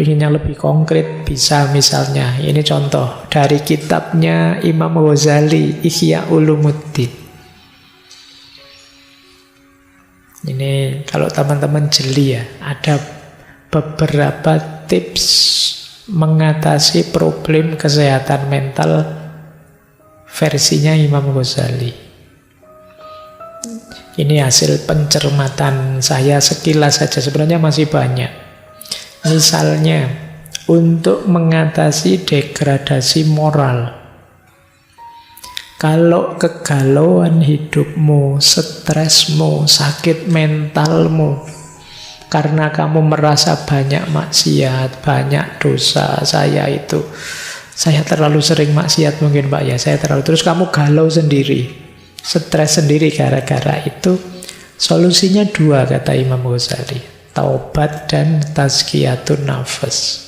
Inginnya lebih konkret, bisa misalnya, ini contoh dari kitabnya Imam Ghazali, Ihya Ulumuddin. Ini kalau teman-teman jeli ya, ada beberapa tips mengatasi problem kesehatan mental versinya Imam Ghazali. Ini hasil pencermatan saya sekilas saja, sebenarnya masih banyak. Misalnya, untuk mengatasi degradasi moral. Kalau kegalauan hidupmu, stresmu, sakit mentalmu, karena kamu merasa banyak maksiat, banyak dosa, saya terlalu sering maksiat mungkin Pak ya, saya terlalu, terus kamu galau sendiri, stres sendiri gara-gara itu, solusinya dua kata Imam Ghazali. Taubat dan tazkiyatun nafas.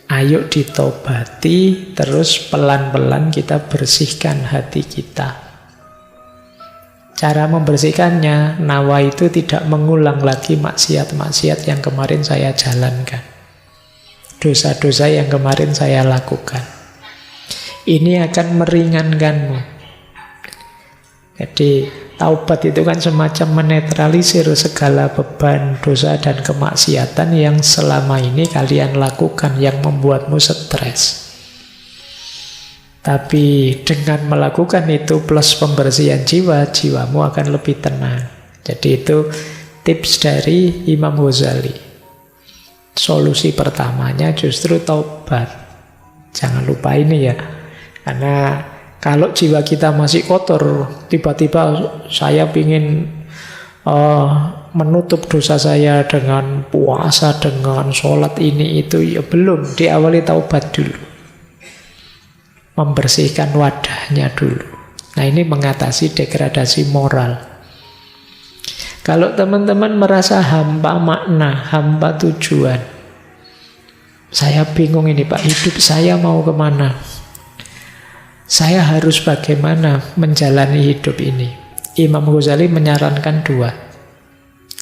Ayo ditobati, terus pelan-pelan kita bersihkan hati kita. Cara membersihkannya, nawa itu tidak mengulang lagi maksiat-maksiat yang kemarin saya jalankan. Dosa-dosa yang kemarin saya lakukan. Ini akan meringankanmu. Jadi taubat itu kan semacam menetralisir segala beban dosa dan kemaksiatan yang selama ini kalian lakukan, yang membuatmu stres. Tapi dengan melakukan itu plus pembersihan jiwa, jiwamu akan lebih tenang. Jadi itu tips dari Imam Ghazali. Solusi pertamanya justru taubat. Jangan lupa ini ya. Karena kalau jiwa kita masih kotor, tiba-tiba saya ingin menutup dosa saya dengan puasa, dengan sholat ini itu, ya belum, diawali taubat dulu. Membersihkan wadahnya dulu. Nah ini mengatasi degradasi moral. Kalau teman-teman merasa hampa makna, hampa tujuan, saya bingung ini Pak, hidup saya mau kemana? Saya harus bagaimana menjalani hidup ini? Imam Ghazali menyarankan dua.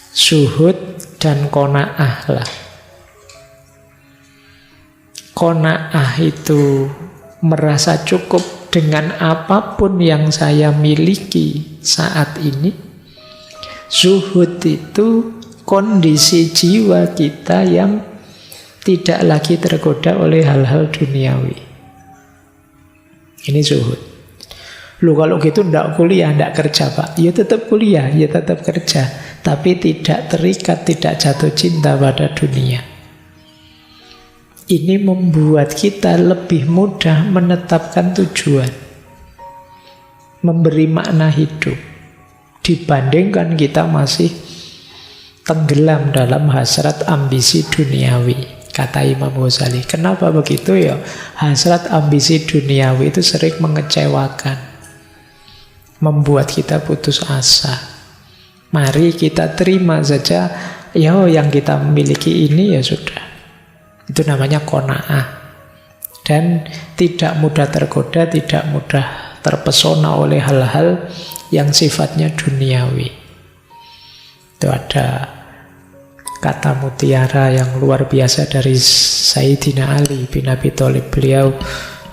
Zuhud dan qanaah lah. Qanaah itu merasa cukup dengan apapun yang saya miliki saat ini. Zuhud itu kondisi jiwa kita yang tidak lagi tergoda oleh hal-hal duniawi. Ini zuhud. Lu kalau gitu ndak kuliah, ndak kerja Pak. Ya tetap kuliah, ya tetap kerja. Tapi tidak terikat, tidak jatuh cinta pada dunia. Ini membuat kita lebih mudah menetapkan tujuan. Memberi makna hidup. Dibandingkan kita masih tenggelam dalam hasrat ambisi duniawi. Kata Imam Ghazali, kenapa begitu ya? Hasrat ambisi duniawi itu sering mengecewakan, membuat kita putus asa. Mari kita terima saja, ya yang kita miliki ini ya sudah. Itu namanya qanaah. Dan tidak mudah tergoda, tidak mudah terpesona oleh hal-hal yang sifatnya duniawi. Itu ada kata mutiara yang luar biasa dari Sayyidina Ali bin Abi Thalib. Beliau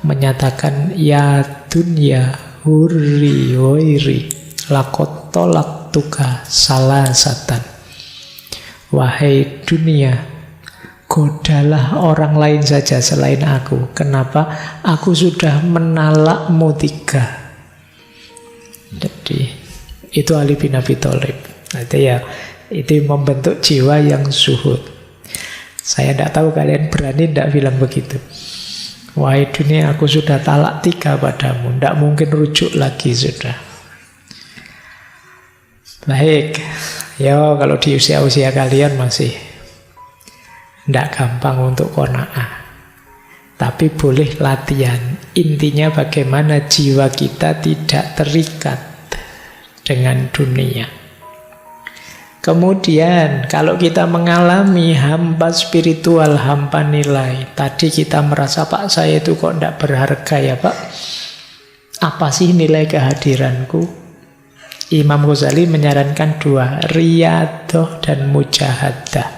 menyatakan, ya dunya hurri wairi lakot tolak tuka salasatan. Wahai dunia, godalah orang lain saja selain aku. Kenapa? Aku sudah menalakmu tiga. Jadi itu Ali bin Abi Thalib. Nanti ya, itu membentuk jiwa yang zuhud. Saya tidak tahu kalian berani tidak bilang begitu. Wahai dunia, aku sudah talak tiga padamu, tidak mungkin rujuk lagi sudah. Baik, ya kalau di usia-usia kalian masih tidak gampang untuk qanaah. Tapi boleh latihan. Intinya bagaimana jiwa kita tidak terikat dengan dunia. Kemudian kalau kita mengalami hampa spiritual, hampa nilai. Tadi kita merasa, Pak saya itu kok tidak berharga ya Pak. Apa sih nilai kehadiranku? Imam Ghazali menyarankan dua, riyadhah dan mujahadah.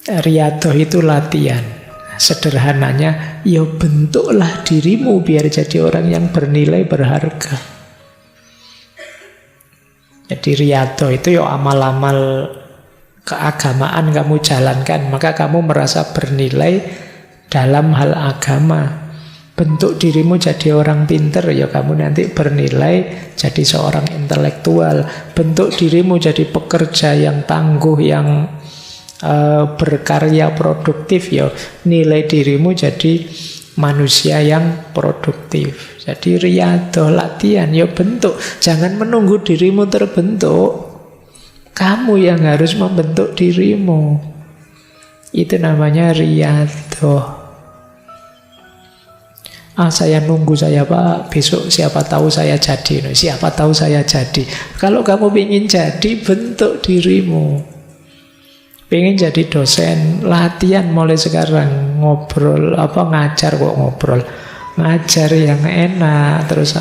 Riyadhah itu latihan. Sederhananya, ya bentuklah dirimu biar jadi orang yang bernilai, berharga. Jadi riyadhah itu ya amal-amal keagamaan kamu jalankan, maka kamu merasa bernilai dalam hal agama. Bentuk dirimu jadi orang pinter, ya kamu nanti bernilai jadi seorang intelektual. Bentuk dirimu jadi pekerja yang tangguh, yang berkarya produktif, ya nilai dirimu jadi manusia yang produktif. Jadi riyadhah, latihan, ya bentuk. Jangan menunggu dirimu terbentuk. Kamu yang harus membentuk dirimu. Itu namanya riyadhah. Saya nunggu saya Pak, besok siapa tahu saya jadi. Siapa tahu saya jadi. Kalau kamu ingin jadi, bentuk dirimu. Pengen jadi dosen, latihan mulai sekarang. Ngobrol, ngajar kok ngobrol. Ngajar yang enak, terus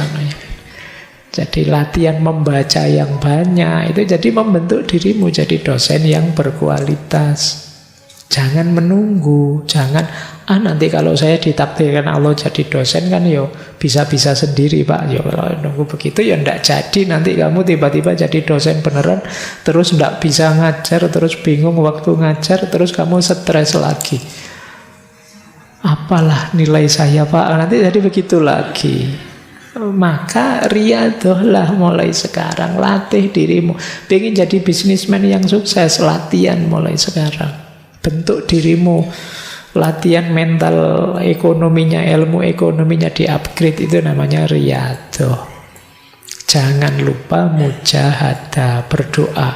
jadi latihan membaca yang banyak. Itu jadi membentuk dirimu jadi dosen yang berkualitas. Jangan menunggu, jangan nanti kalau saya ditakdirkan Allah jadi dosen kan yo bisa-bisa sendiri Pak. Yo kalau nunggu begitu ya ndak jadi, nanti kamu tiba-tiba jadi dosen beneran terus ndak bisa ngajar, terus bingung waktu ngajar, terus kamu stres lagi. Apalah nilai saya Pak, nanti jadi begitu lagi. Maka riyadhahlah mulai sekarang, latih dirimu. Pengen jadi bisnismen yang sukses, latihan mulai sekarang. Bentuk dirimu, latihan mental ekonominya, ilmu ekonominya di-upgrade, itu namanya riyadhah. Jangan lupa mujahadah, berdoa.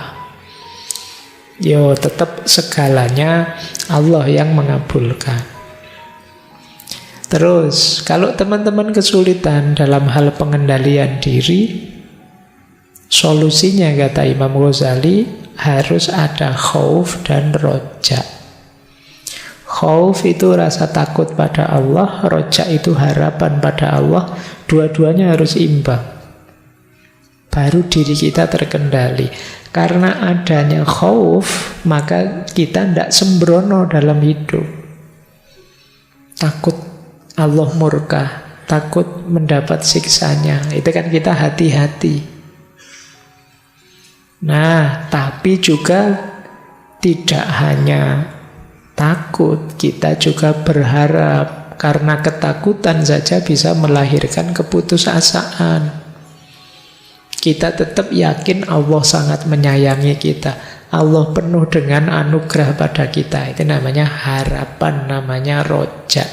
Yo, tetap segalanya Allah yang mengabulkan. Terus, kalau teman-teman kesulitan dalam hal pengendalian diri, solusinya kata Imam Ghazali harus ada khauf dan roja. Khauf itu rasa takut pada Allah, roja itu harapan pada Allah. Dua-duanya harus imbang. Baru diri kita terkendali. Karena adanya khauf, maka kita tidak sembrono dalam hidup. Takut Allah murka, takut mendapat siksanya. Itu kan kita hati-hati. Nah, tapi juga tidak hanya takut, kita juga berharap. Karena ketakutan saja bisa melahirkan keputusasaan. Kita tetap yakin Allah sangat menyayangi kita. Allah penuh dengan anugerah pada kita. Itu namanya harapan, namanya roja.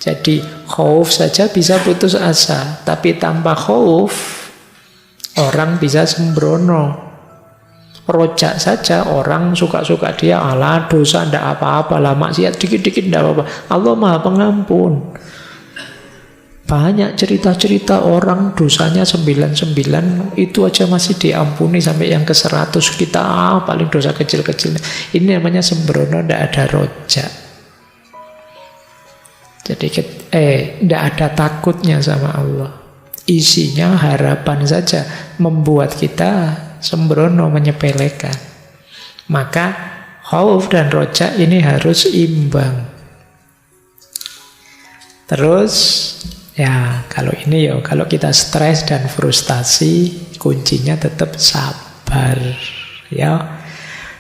Jadi khauf saja bisa putus asa. Tapi tanpa khauf, orang bisa sembrono. Rojak saja orang suka-suka dia, ala dosa ndak apa-apa lah, maksiat dikit-dikit ndak apa-apa. Allah Maha Pengampun. Banyak cerita-cerita orang dosanya 99 itu aja masih diampuni, sampai yang ke 100 kita paling dosa kecil-kecil. Ini namanya sembrono, ndak ada rojak. Jadi ndak ada takutnya sama Allah. Isinya harapan saja, membuat kita sembrono, menyepelekan. Maka khauf dan roja ini harus imbang. Terus ya kalau ini ya, kalau kita stres dan frustasi, kuncinya tetap sabar.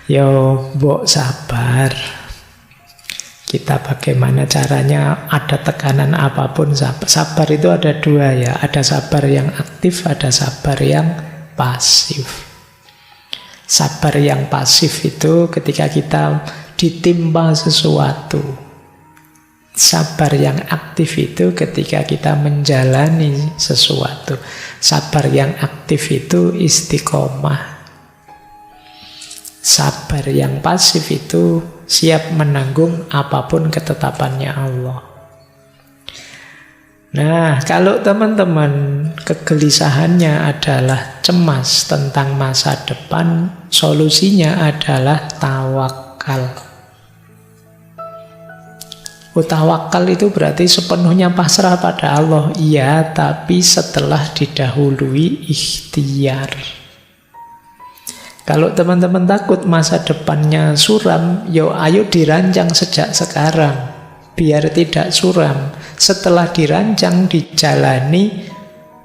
Mbok sabar. Kita bagaimana caranya, ada tekanan apapun sabar. Sabar itu ada dua ya, ada sabar yang aktif, ada sabar yang pasif. Sabar yang pasif itu ketika kita ditimpa sesuatu. Sabar yang aktif itu ketika kita menjalani sesuatu. Sabar yang aktif itu istiqomah. Sabar yang pasif itu siap menanggung apapun ketetapannya Allah. Nah, kalau teman-teman kegelisahannya adalah cemas tentang masa depan, solusinya adalah tawakal. Tawakal itu berarti sepenuhnya pasrah pada Allah. Iya, tapi setelah didahului ikhtiar. Kalau teman-teman takut masa depannya suram, yo ayo dirancang sejak sekarang biar tidak suram. Setelah dirancang, dijalani,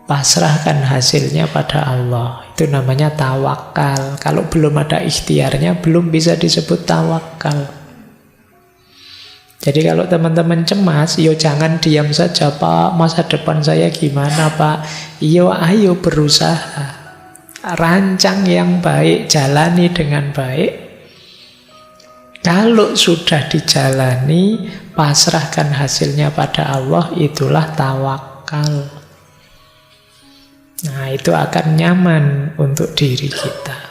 pasrahkan hasilnya pada Allah. Itu namanya tawakal. Kalau belum ada ikhtiarnya, belum bisa disebut tawakal. Jadi kalau teman-teman cemas, yo jangan diam saja, Pak, masa depan saya gimana, Pak? Yo ayo berusaha. Rancang yang baik, jalani dengan baik. Kalau sudah dijalani, pasrahkan hasilnya pada Allah, itulah tawakal. Nah, itu akan nyaman untuk diri kita.